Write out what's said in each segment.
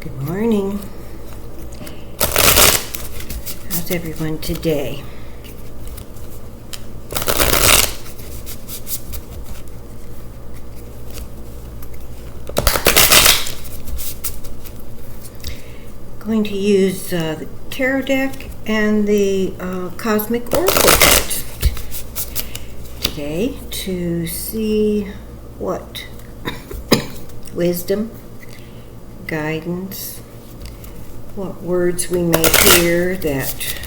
Good morning. How's everyone today? Going to use the tarot deck and the Cosmic Oracle cards today to see what wisdom, guidance, what words we may hear that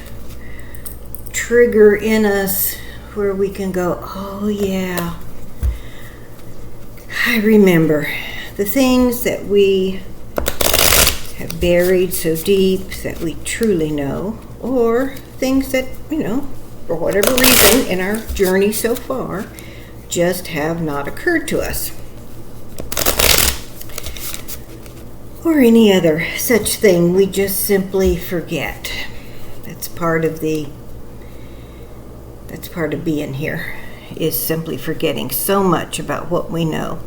trigger in us where we can go, oh yeah, I remember the things that we have buried so deep that we truly know, or things that, for whatever reason in our journey so far just have not occurred to us. Or any other such thing we just simply forget. That's part of being here, is simply forgetting so much about what we know.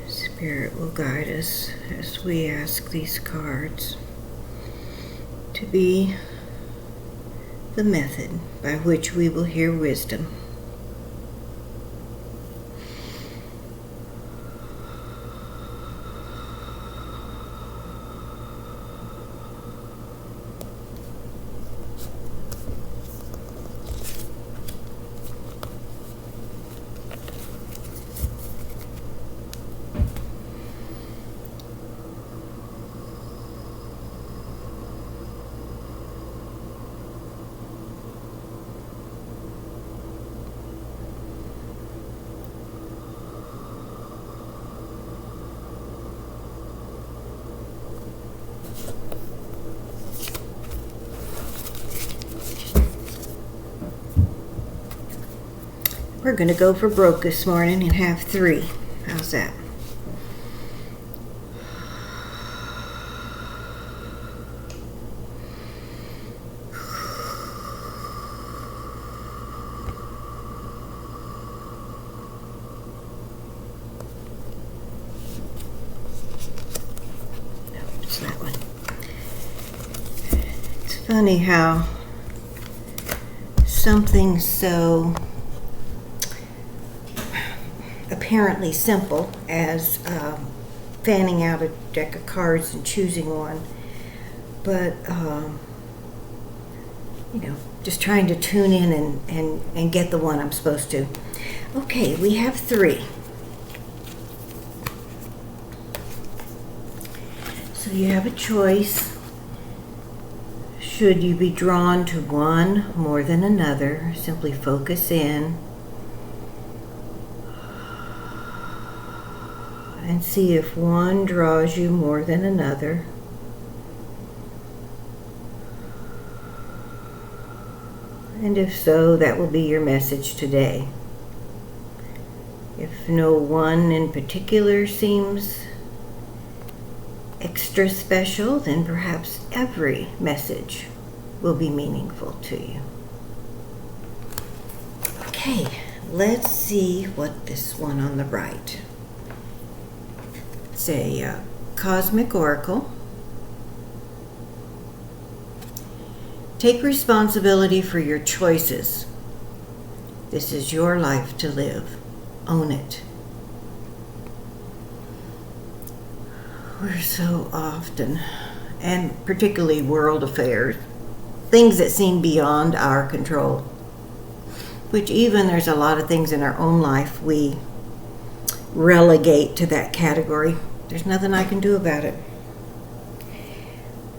Spirit will guide us as we ask these cards to be the method by which we will hear wisdom. We're going to go for broke this morning and have 3. How's that? No, it's that one. It's funny how something so apparently simple as fanning out a deck of cards and choosing one, but just trying to tune in and get the one I'm supposed to. Okay, we have 3. So you have a choice. Should you be drawn to one more than another, simply focus in and see if one draws you more than another. And if so, that will be your message today. If no one in particular seems extra special, then perhaps every message will be meaningful to you. Okay, let's see what this one on the right. It's a Cosmic Oracle. Take responsibility for your choices. This is your life to live. Own it. We're so often, and particularly world affairs, things that seem beyond our control, which even there's a lot of things in our own life we relegate to that category. There's nothing I can do about it.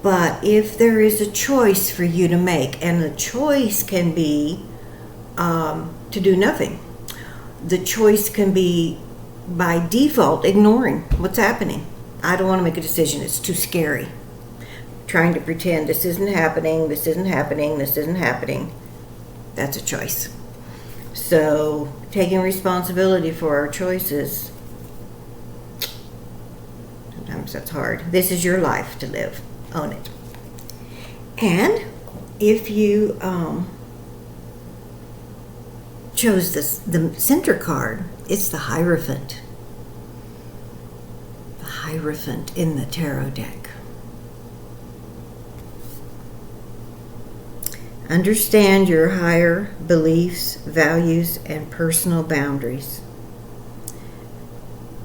But if there is a choice for you to make, and the choice can be to do nothing. The choice can be by default ignoring what's happening. I don't want to make a decision. It's too scary. Trying to pretend this isn't happening, this isn't happening, this isn't happening. That's a choice. So taking responsibility for our choices, sometimes that's hard. This is your life to live. own it. And if you chose the center card, it's the Hierophant. The Hierophant in the tarot deck. Understand your higher beliefs, values, and personal boundaries.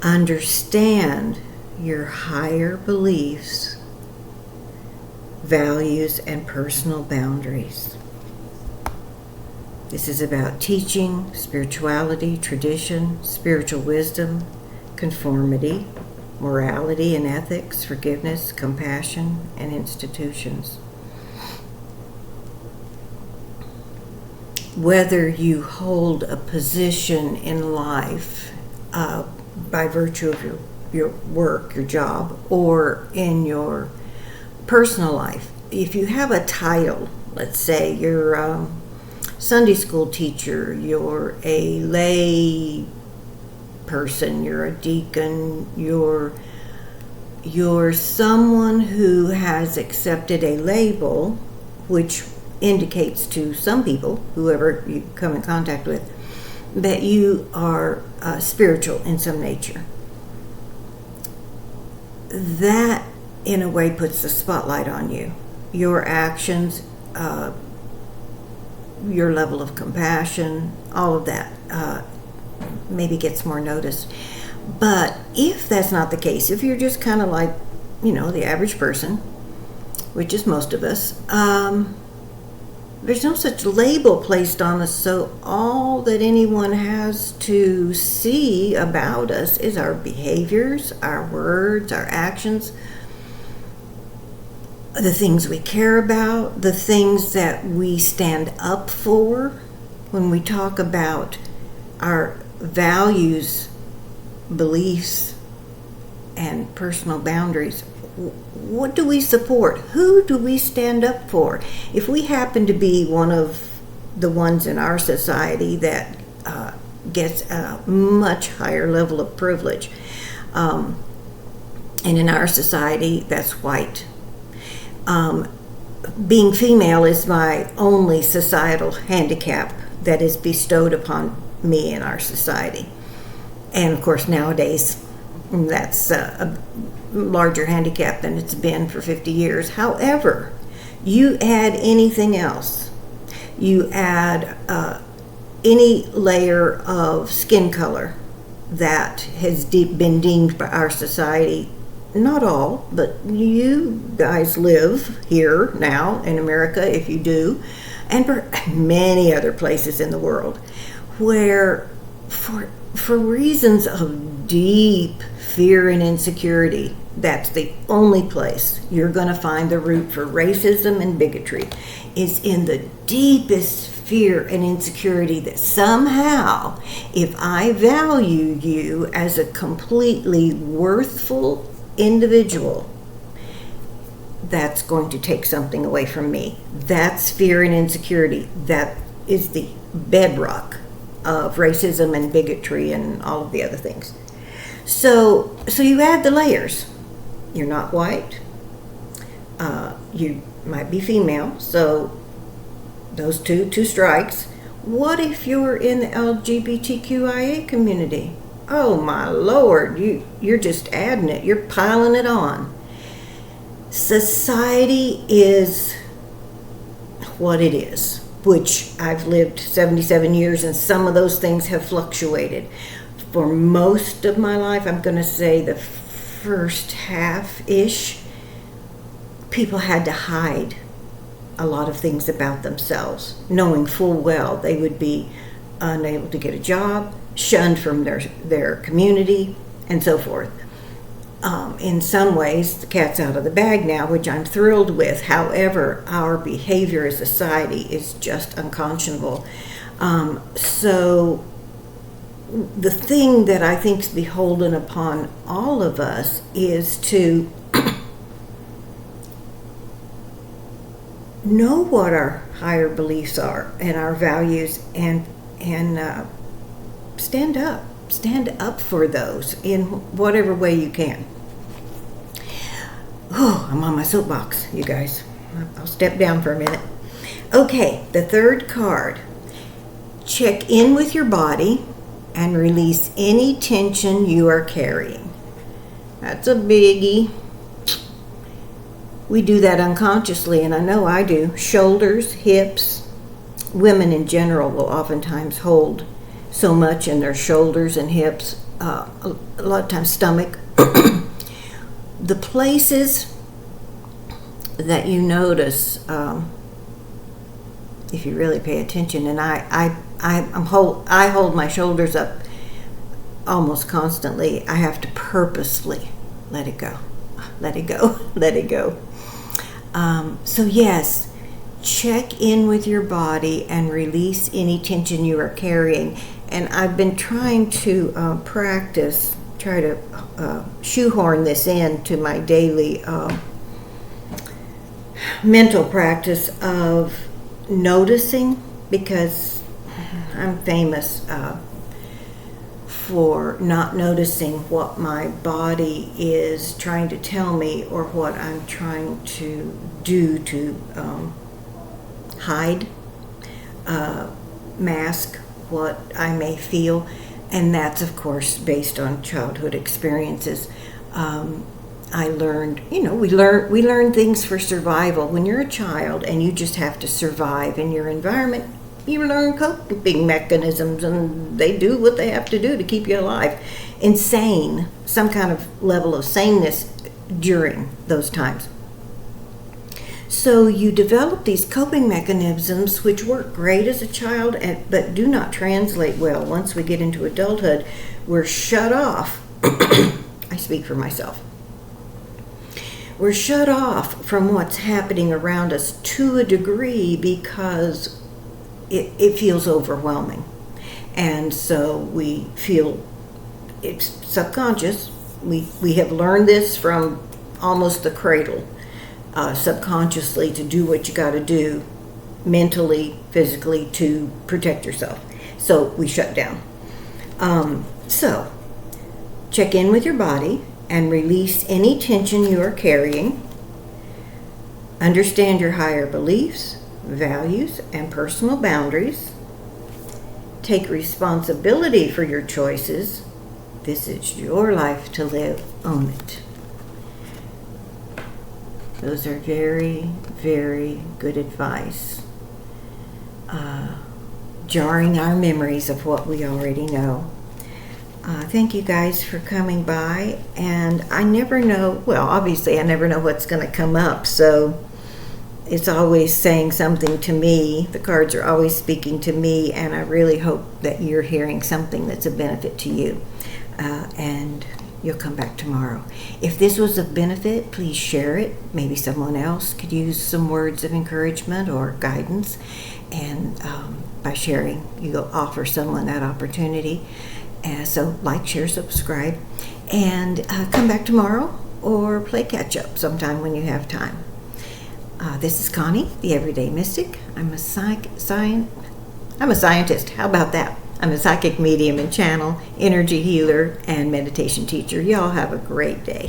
Understand your higher beliefs, values, and personal boundaries. This is about teaching, spirituality, tradition, spiritual wisdom, conformity, morality and ethics, forgiveness, compassion, and institutions. Whether you hold a position in life by virtue of your work, your job, or in your personal life, if you have a title, let's say you're a Sunday school teacher, you're a lay person, you're a deacon, you're someone who has accepted a label, which indicates to some people, whoever you come in contact with, that you are spiritual in some nature. That, in a way, puts the spotlight on you. Your actions, your level of compassion, all of that maybe gets more noticed. But if that's not the case, if you're just kind of like, the average person, which is most of us, there's no such label placed on us, so all that anyone has to see about us is our behaviors, our words, our actions, the things we care about, the things that we stand up for. When we talk about our values, beliefs, and personal boundaries, what do we support? Who do we stand up for? If we happen to be one of the ones in our society that gets a much higher level of privilege, and in our society that's white, being female is my only societal handicap that is bestowed upon me in our society. And of course nowadays that's a larger handicap than it's been for 50 years. However, you add anything else, you add any layer of skin color that has been deemed by our society, not all, but you guys live here now in America, if you do, and for many other places in the world, where for reasons of deep fear and insecurity, that's the only place you're going to find the root for racism and bigotry, is in the deepest fear and insecurity that somehow, if I value you as a completely worthful individual, that's going to take something away from me. That's fear and insecurity. That is the bedrock of racism and bigotry and all of the other things. So you add the layers. You're not white. You might be female. So those two strikes. What if you're in the LGBTQIA community? Oh my Lord, you're just adding it. You're piling it on. Society is what it is, which I've lived 77 years, and some of those things have fluctuated. For most of my life, I'm going to say the first half-ish, people had to hide a lot of things about themselves, knowing full well they would be unable to get a job, shunned from their community, and so forth. In some ways, the cat's out of the bag now, which I'm thrilled with. However, our behavior as a society is just unconscionable. So the thing that I think is beholden upon all of us is to know what our higher beliefs are and our values, and stand up for those in whatever way you can. Oh, I'm on my soapbox, you guys. I'll step down for a minute. Okay, the third card. Check in with your body and release any tension you are carrying. That's a biggie. We do that unconsciously, and I know I do. Shoulders, hips. Women in general will oftentimes hold so much in their shoulders and hips, a lot of times stomach. The places that you notice, if you really pay attention, and I hold my shoulders up almost constantly. I have to purposefully let it go, let it go, let it go. So yes, check in with your body and release any tension you are carrying. And I've been trying to try to shoehorn this into my daily mental practice of noticing, because I'm famous for not noticing what my body is trying to tell me, or what I'm trying to do to hide, mask what I may feel. And that's, of course, based on childhood experiences. I learned, we learn things for survival. When you're a child and you just have to survive in your environment, you learn coping mechanisms, and they do what they have to do to keep you alive. Insane, some kind of level of saneness during those times. So you develop these coping mechanisms which work great as a child, but do not translate well. Once we get into adulthood, we're shut off. I speak for myself. We're shut off from what's happening around us to a degree, because it feels overwhelming. And so we feel it's subconscious. We have learned this from almost the cradle, subconsciously, to do what you got to do mentally, physically, to protect yourself. So we shut down. So check in with your body and release any tension you are carrying. Understand your higher beliefs, values, and personal boundaries. Take responsibility for your choices. This is your life to live. Own it. Those are very, very good advice. Jarring our memories of what we already know. Thank you guys for coming by. And I never know, well, obviously I never know what's going to come up, so it's always saying something to me. The cards are always speaking to me, and I really hope that you're hearing something that's a benefit to you. And you'll come back tomorrow. If this was of benefit, please share it. Maybe someone else could use some words of encouragement or guidance. And by sharing, you'll offer someone that opportunity. So like, share, subscribe, and come back tomorrow, or play catch up sometime when you have time. This is Connie, the Everyday Mystic. I'm a scientist. How about that? I'm a psychic medium and channel, energy healer, and meditation teacher. Y'all have a great day.